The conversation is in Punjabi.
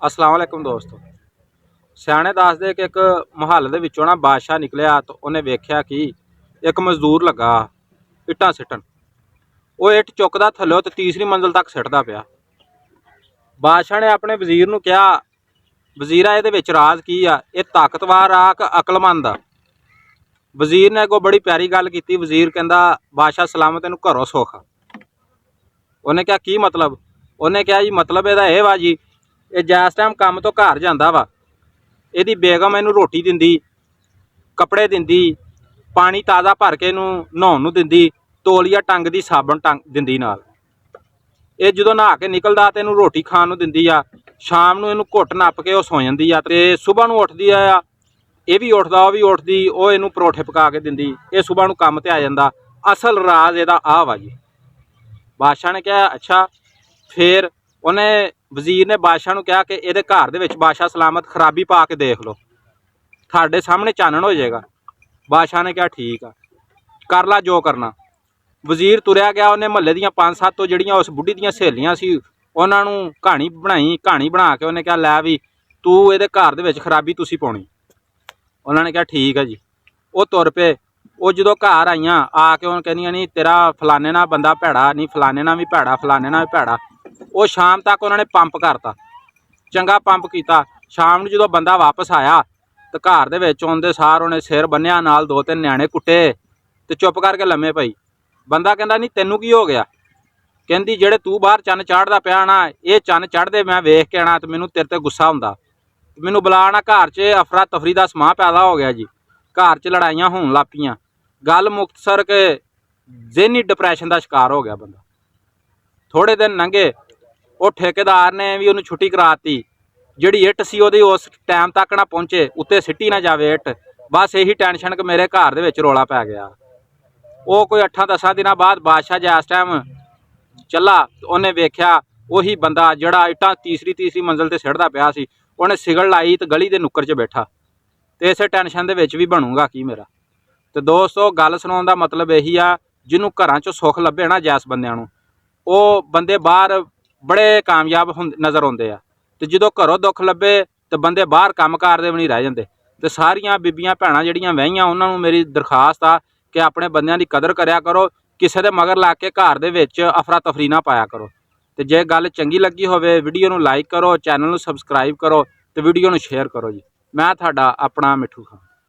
अस्सलाम वालेकुम दोस्तों। सियाणे दसदे कि एक मुहल्ले दे विचों ना बादशाह निकलिया तो उन्हें वेख्या कि एक मजदूर लगा इट्टां सिट्टन। वो इट चुकदा थल्लों ते तीसरी मंजिल तक सिटदा पिया। बादशाह ने अपने वजीर नूं कहा, वजीरा इहदे विच राज की आ? ये ताकतवर आ कि अकलमंद आ? वजीर ने अगों बड़ी प्यारी गल कीती। वजीर कहंदा, बादशाह सलामत, इहनूं घरों सुख आ। उन्हें कहा की मतलब? उन्हें कहा जी मतलब इहदा इह वा जी, ये जिस टाइम काम तो घर जांदा वा, इहदी बेगम इहनूं रोटी दिंदी, कपड़े दिंदी, पानी ताज़ा भर के इहनूं नहाउण नूं दिंदी, तौलिया टंगदी, साबण टंग दिंदी नाल। ਇਹ ਜਦੋਂ ਨਹਾ ਕੇ ਨਿਕਲਦਾ ਤੇ ਇਹਨੂੰ ਰੋਟੀ ਖਾਣ ਨੂੰ ਦਿੰਦੀ ਆ। ਸ਼ਾਮ ਨੂੰ ਇਹਨੂੰ ਘੁੱਟ ਨੱਪ ਕੇ ਉਹ ਸੌ ਜਾਂਦੀ ਆ ਤੇ ਸਵੇਰ ਨੂੰ ਉੱਠਦੀ ਆ, ਇਹ ਵੀ ਉੱਠਦਾ, ਉਹ ਵੀ ਉੱਠਦੀ, ਉਹ ਇਹਨੂੰ ਪਰੌਠੇ ਪਕਾ ਕੇ ਦਿੰਦੀ। ਇਹ ਸਵੇਰ ਨੂੰ ਕੰਮ ਤੇ ਆ ਜਾਂਦਾ। ਅਸਲ ਰਾਜ਼ ਇਹਦਾ ਆਹ ਵਾ ਜੀ। ਬਾਦਸ਼ਾਹ ਨੇ ਕਿਹਾ ਅੱਛਾ। ਫਿਰ ਉਹਨੇ ਵਜ਼ੀਰ ਨੇ ਬਾਦਸ਼ਾਹ ਨੂੰ ਕਿਹਾ ਕਿ ਇਹਦੇ ਘਰ ਦੇ ਵਿੱਚ ਬਾਦਸ਼ਾਹ ਸਲਾਮਤ ਖਰਾਬੀ ਪਾ ਕੇ ਦੇਖ ਲਓ, ਤੁਹਾਡੇ ਸਾਹਮਣੇ ਚਾਨਣ ਹੋ ਜਾਏਗਾ। ਬਾਦਸ਼ਾਹ ਨੇ ਕਿਹਾ ਠੀਕ ਆ, ਕਰ ਲਾ ਜੋ ਕਰਨਾ। ਵਜ਼ੀਰ ਤੁਰਿਆ ਗਿਆ। ਉਹਨੇ ਮਹੱਲੇ ਦੀਆਂ 5-7 ਤੋਂ ਜਿਹੜੀਆਂ ਉਸ ਬੁੱਢੀ ਦੀਆਂ ਸਹੇਲੀਆਂ ਸੀ ਉਹਨਾਂ ਨੂੰ ਕਹਾਣੀ ਬਣਾਈ। ਕਹਾਣੀ ਬਣਾ ਕੇ ਉਹਨੇ ਕਿਹਾ ਲੈ ਵੀ ਤੂੰ ਇਹਦੇ ਘਰ ਦੇ ਵਿੱਚ ਖਰਾਬੀ ਤੁਸੀਂ ਪਾਉਣੀ। ਉਹਨਾਂ ਨੇ ਕਿਹਾ ਠੀਕ ਹੈ ਜੀ। ਉਹ ਤੁਰ ਪਏ। ਉਹ ਜਦੋਂ ਘਰ ਆਈਆਂ ਆ ਕੇ ਉਹਨੂੰ ਕਹਿੰਦੀਆਂ ਨਹੀਂ ਤੇਰਾ ਫਲਾਣੇ ਨਾਲ ਬੰਦਾ ਭੈੜਾ, ਨਹੀਂ ਫਲਾਣੇ ਨਾਲ ਵੀ ਭੈੜਾ, ਫਲਾਣੇ ਨਾਲ ਵੀ ਭੈੜਾ। ਉਹ ਸ਼ਾਮ ਤੱਕ ਉਹਨਾਂ ਨੇ ਪੰਪ ਕਰਤਾ, ਚੰਗਾ ਪੰਪ ਕੀਤਾ। ਸ਼ਾਮ ਨੂੰ ਜਦੋਂ ਬੰਦਾ ਵਾਪਸ ਆਇਆ ਤੇ ਘਰ ਦੇ ਵਿੱਚ ਆਉਂਦੇ ਸਾਰ ਉਹਨੇ ਸਿਰ ਬੰਨਿਆ, ਨਾਲ 2-3 ਨਿਆਣੇ ਕੁੱਟੇ ਤੇ ਚੁੱਪ ਕਰਕੇ ਲੰਮੇ ਪਈ। ਬੰਦਾ ਕਹਿੰਦਾ ਨਹੀਂ ਤੈਨੂੰ ਕੀ ਹੋ ਗਿਆ? ਕਹਿੰਦੀ ਜਿਹੜੇ ਤੂੰ ਬਾਹਰ ਚੰਨ ਚਾੜਦਾ ਪਿਆ ਨਾ, ਇਹ ਚੰਨ ਚੜ੍ਹਦੇ ਮੈਂ ਵੇਖ ਕੇ ਆਣਾ ਤੇ ਮੈਨੂੰ ਤੇਰੇ ਤੇ ਗੁੱਸਾ ਹੁੰਦਾ। ਮੈਨੂੰ ਬੁਲਾਣਾ, ਘਰ 'ਚ ਅਫਰਾ ਤਫਰੀ ਦਾ ਸਮਾਂ ਪੈਦਾ ਹੋ ਗਿਆ ਜੀ। ਘਰ 'ਚ ਲੜਾਈਆਂ ਹੋਣ ਲੱਗ ਪਈਆਂ। ਗੱਲ ਮੁਖਤਸਰ ਕੇ ਜ਼ਿਹਨੀ ਡਿਪਰੈਸ਼ਨ ਦਾ ਸ਼ਿਕਾਰ ਹੋ ਗਿਆ ਬੰਦਾ। ਥੋੜੇ ਦਿਨ ਲੰਘੇ। ਉਹ ਠੇਕੇਦਾਰ ਨੇ ਵੀ ਉਹਨੂੰ ਛੁੱਟੀ ਕਰਾਤੀ। ਜਿਹੜੀ ਇੱਟ ਸੀ ਉਹਦੀ ਉਸ ਟਾਈਮ ਤੱਕ ਨਾ ਪਹੁੰਚੇ, ਉੱਤੇ ਸਿੱਟੀ ਨਾ ਜਾਵੇ ਇੱਟ। ਬਸ ਇਹੀ ਟੈਨਸ਼ਨ ਕਿ ਮੇਰੇ ਘਰ ਦੇ ਵਿੱਚ ਰੌਲਾ ਪੈ ਗਿਆ। ਉਹ ਕੋਈ 8-10 ਦਿਨਾਂ ਬਾਅਦ ਬਾਦਸ਼ਾਹ ਜਿਸ ਟਾਈਮ ਚੱਲਾ ਉਹਨੇ ਵੇਖਿਆ ਉਹੀ ਬੰਦਾ ਜਿਹੜਾ ਇੱਟਾਂ ਤੀਸਰੀ ਮੰਜ਼ਿਲ ਤੇ ਸਿੱਟਦਾ ਪਿਆ ਸੀ। ਉਹਨੇ ਸਿਗਲ ਲਾਈ ਤੇ ਗਲੀ ਦੇ ਨੁੱਕਰ 'ਚ ਬੈਠਾ ਤੇ ਇਸੇ ਟੈਨਸ਼ਨ ਦੇ ਵਿੱਚ ਵੀ ਬਣੂਗਾ ਕੀ ਮੇਰਾ। ਤੇ ਦੋਸਤੋ ਗੱਲ ਸੁਣਾਉਣ ਦਾ ਮਤਲਬ ਇਹੀ ਆ, ਜਿਹਨੂੰ ਘਰਾਂ 'ਚੋਂ ਸੁੱਖ ਲੱਭੇ ਨਾ ਜੈਸ ਬੰਦਿਆਂ ਨੂੰ, ਉਹ ਬੰਦੇ ਬਾਹਰ ਬੜੇ ਕਾਮਯਾਬ ਨਜ਼ਰ ਆਉਂਦੇ ਆ। ਤੇ ਜਦੋਂ ਘਰੋਂ ਦੁੱਖ ਲੱਭੇ ਤੇ ਬੰਦੇ ਬਾਹਰ ਕੰਮ ਕਰਦੇ ਵੀ ਨਹੀਂ ਰਹਿ ਜਾਂਦੇ। ਤੇ ਸਾਰੀਆਂ ਬੀਬੀਆਂ ਭੈਣਾਂ ਜਿਹੜੀਆਂ ਵਹੀਆਂ ਉਹਨਾਂ ਨੂੰ ਮੇਰੀ ਦਰਖਾਸਤ ਆ ਕਿ ਆਪਣੇ ਬੰਦਿਆਂ ਦੀ ਕਦਰ ਕਰਿਆ ਕਰੋ। ਕਿਸੇ ਦੇ ਮਗਰ ਲਾ ਕੇ ਘਰ ਦੇ ਵਿੱਚ ਅਫਰਾ ਤਫਰੀ ਨਾ ਪਾਇਆ ਕਰੋ। ਤੇ ਜੇ ਗੱਲ ਚੰਗੀ ਲੱਗੀ ਹੋਵੇ ਵੀਡੀਓ ਨੂੰ ਲਾਈਕ ਕਰੋ, ਚੈਨਲ ਨੂੰ ਸਬਸਕ੍ਰਾਈਬ ਕਰੋ ਤੇ ਵੀਡੀਓ ਨੂੰ ਸ਼ੇਅਰ ਕਰੋ ਜੀ। ਮੈਂ ਤੁਹਾਡਾ ਆਪਣਾ ਮਿੱਠੂ ਖਾਨ।